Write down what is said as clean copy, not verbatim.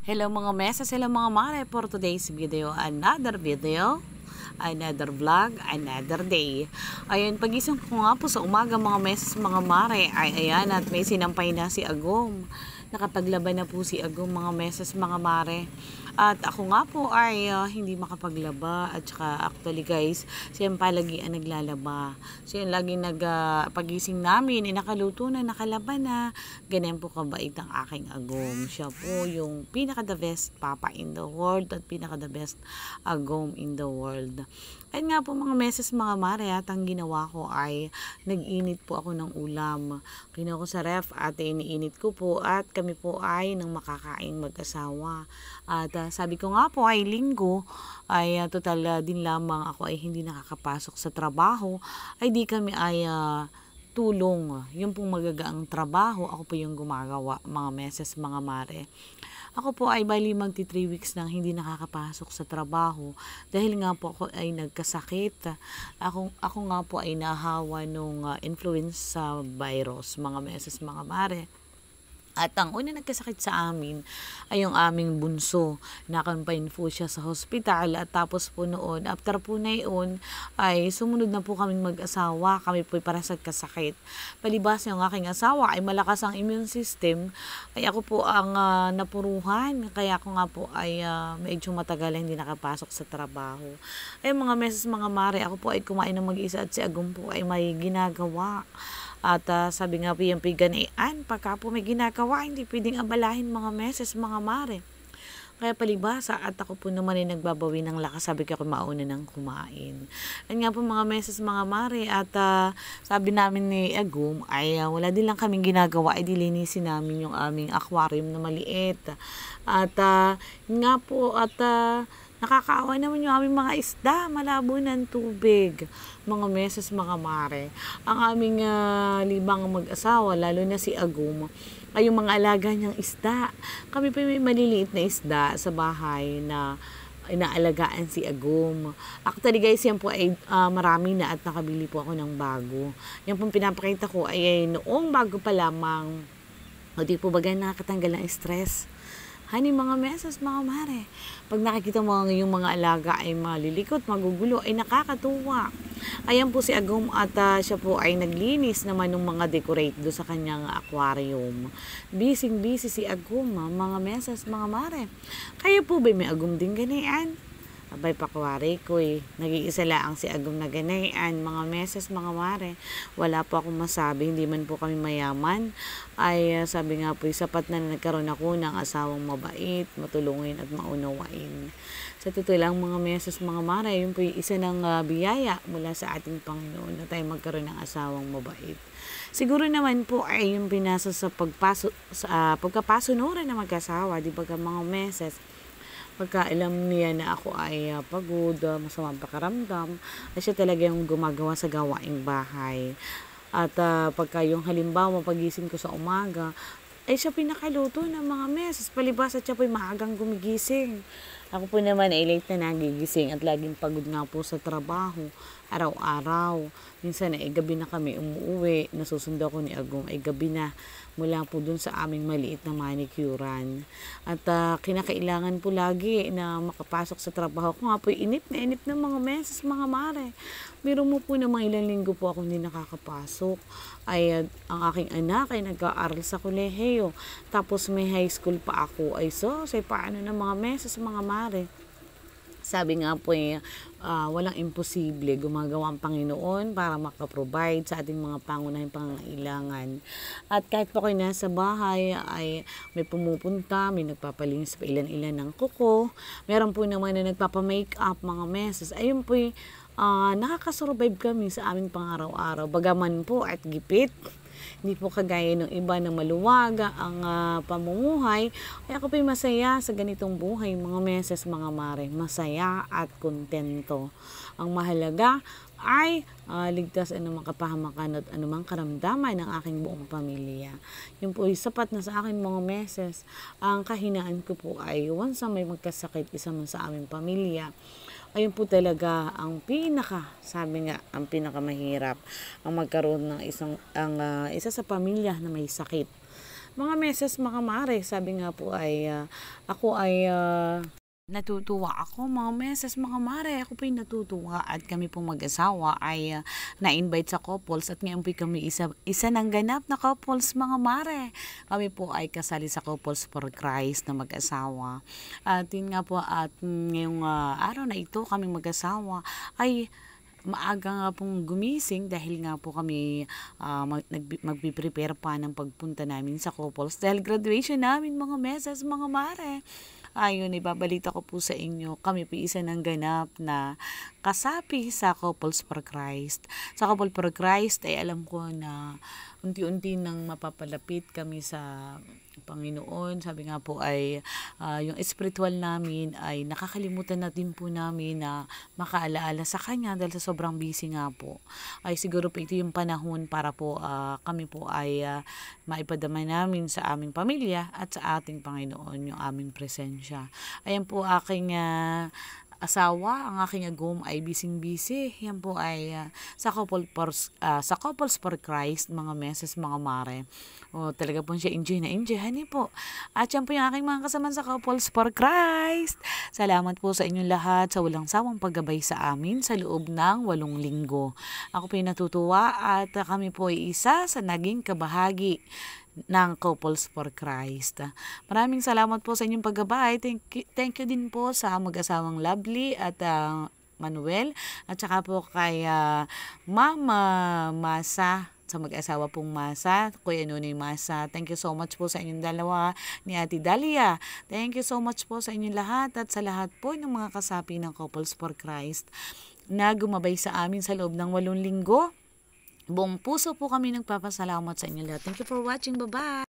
Hello mga meses, hello mga mare. For today's video, another vlog, another day. Ayun, pagising ko nga po sa umaga mga meses, mga mare, ay ayan, at may sinampay na si Agum. Nakapaglaban na po si Agum mga meses, mga mare. At ako nga po ay hindi makapaglaba. At saka actually guys, siya palagi ang naglalaba. Siya lagi pagising namin, nakaluto na, nakalaba na. Ganyan po kabait ang aking Agum. Siya po yung pinaka the best papa in the world at pinaka the best Agum in the world. Ayun nga po mga meses mga mare, at ang ginawa ko ay nag-init po ako ng ulam. Kinuha ko sa ref at iniinit ko po at kami po ay nang makakain mag-asawa. At sabi ko nga po ay linggo ay total din lamang ako ay hindi nakakapasok sa trabaho, ay di kami ay tulong. Yung pong magagaang trabaho, ako po yung gumagawa mga meses mga mare. Ako po ay bali magti 3 weeks nang hindi nakakapasok sa trabaho dahil nga po ako ay nagkasakit. Ako nga po ay nahawa nung influenza virus mga meses mga mare. At ang una nagkasakit sa amin ay yung aming bunso. Nakampine po siya sa hospital at tapos po noon, after po na yun, ay sumunod na po kaming mag-asawa. Kami po para sa kasakit. Palibas yung aking asawa ay malakas ang immune system, ay ako po ang napuruhan. Kaya ako nga po ay medyo matagal hindi nakapasok sa trabaho. Ay mga meses mga mare, ako po ay kumain ng mag-isa at si Agum po ay may ginagawa. At sabi nga po yung piganian, pagka po may ginagawa, hindi pwedeng abalahin mga meses, mga mare. Kaya palibasa at ako po naman ay nagbabawi ng lakas, sabi ko ako mauna nang kumain. Yan nga po mga meses, mga mare, at sabi namin ni Agum ay wala din lang kaming ginagawa, ay dilinisin namin yung aming aquarium na maliit. At nga po, at nakakaawa naman yung aming mga isda, malabo ng tubig. Mga meses, mga mare. Ang aming libang mag-asawa, lalo na si Agum, ay yung mga alaga niyang isda. Kami pa may maliliit na isda sa bahay na inaalagaan si Agum. Actually guys, yan po ay marami na at nakabili po ako ng bago. Yan po pinapakita ko ay noong bago pa lamang, o di po bagay nakakatanggal ng stress. Hani mga meses, mga mare. Pag nakikita mo yung mga alaga ay malilikot, magugulo, ay nakakatuwa. Ayan po si Agum at siya po ay naglinis naman ng mga decorate do sa kanyang aquarium. Busy si Agum, mga meses, mga mare. Kayo po ba may Agum din ganyan? Abay pakwari ko nag-iisa lang si Agum na ganayan, mga meses, mga mare. Wala po akong masabi, hindi man po kami mayaman. Ay sabi nga po, sapat na nagkaroon ako ng asawang mabait, matulungin at maunawain. Sa totoo lang mga meses, mga mare, yun po yung isa ng biyaya mula sa ating Panginoon na tayo magkaroon ng asawang mabait. Siguro naman po ay yung pinasa sa pagkapasunuran na mag-asawa, di ba mga meses. Pagka alam niya na ako ay pagod, masamang pakaramdam, ay siya talaga yung gumagawa sa gawaing bahay. At pagka yung halimbawa pagising ko sa umaga, ay siya pinakaluto ng mga meses. Palibas at siya po'y maagang gumigising. Ako po naman ay late na nagigising at laging pagod nga po sa trabaho, araw-araw. Minsan ay gabi na kami umuwi, nasusundo ko ni Agum ay gabi na mula po dun sa aming maliit na manicurean. At kinakailangan po lagi na makapasok sa trabaho ko nga po inip na mga meses, mga mare. Biro mo po na mga ilang linggo po ako hindi nakakapasok. Ay ang aking anak ay nag-aaral sa kolehiyo. Tapos may high school pa ako. Ay say paano na mga meses, mga mare. Sabi nga po walang imposible, gumagawa ang Panginoon para makaprovide sa ating mga pangunahing pangangailangan. At kahit po kayo nasa bahay ay may pumupunta, may nagpapalinis pa ilan-ilan ng kuko, meron po naman na nagpapa-makeup mga meses. Ayun po nakakasurvive kami sa aming pang-araw-araw. Bagaman po at gipit, hindi po kagaya ng iba na maluwag ang pamumuhay. Kaya ako po'y masaya sa ganitong buhay, mga meses, mga mare. Masaya at kontento. Ang mahalaga ay ligtas anumang kapahamakan at anumang karamdaman ng aking buong pamilya. Yun po ay sapat na sa akin mga meses. Ang kahinaan ko po ay once may magkasakit isa man sa aming pamilya, ayun po talaga ang sabi nga, ang pinakamahirap ang magkaroon ng isa sa pamilya na may sakit. Mga meses, mga mare, sabi nga po ay ako ay natutuwa ako mga meses, mga mare. Ako po ay natutuwa at kami pong mag-asawa ay na-invite sa couples at ngayon po kami isa ng ganap na couples, mga mare. Kami po ay kasali sa Couples for Christ na mag-asawa. At yun nga po at ngayong araw na ito kami mag-asawa ay maaga nga pong gumising dahil nga po kami magpiprepare pa ng pagpunta namin sa couples dahil graduation namin, mga meses, mga mare. Ayun, ibabalita ko po sa inyo, kami po isa ng ganap na kasapi sa Couples for Christ. Sa Couples for Christ ay alam ko na unti-unti nang mapapalapit kami sa Panginoon. Sabi nga po ay yung spiritual namin ay nakakalimutan na din po namin na makaalaala sa Kanya dahil sa sobrang busy nga po. Ay siguro po ito yung panahon para po kami po ay maipadama namin sa aming pamilya at sa ating Panginoon yung aming presensya. Ayan po aking asawa, ang aking agom ay busy. Yan po ay sa Couples for Christ, mga meses, mga mare. O, talaga po siya enjoy na enjoy. Hani po. At yan po yung aking mga kasama sa Couples for Christ. Salamat po sa inyong lahat sa walang sawang paggabay sa amin sa loob ng 8 linggo. Ako po ay natutuwa at kami po ay isa sa naging kabahagi ng Couples for Christ. Maraming salamat po sa inyong paggabay. Thank you din po sa mag-asawang Lovely at Manuel at saka po kay Mama Masa, sa mag-asawa pong Masa, Kuya Nunoy Masa. Thank you so much po sa inyong dalawa ni Ate Dalia. Thank you so much po sa inyong lahat at sa lahat po ng mga kasapi ng Couples for Christ na gumabay sa amin sa loob ng 8 linggo. Buong puso po kami nagpapasalamat sa inyo lahat. Thank you for watching. Bye-bye!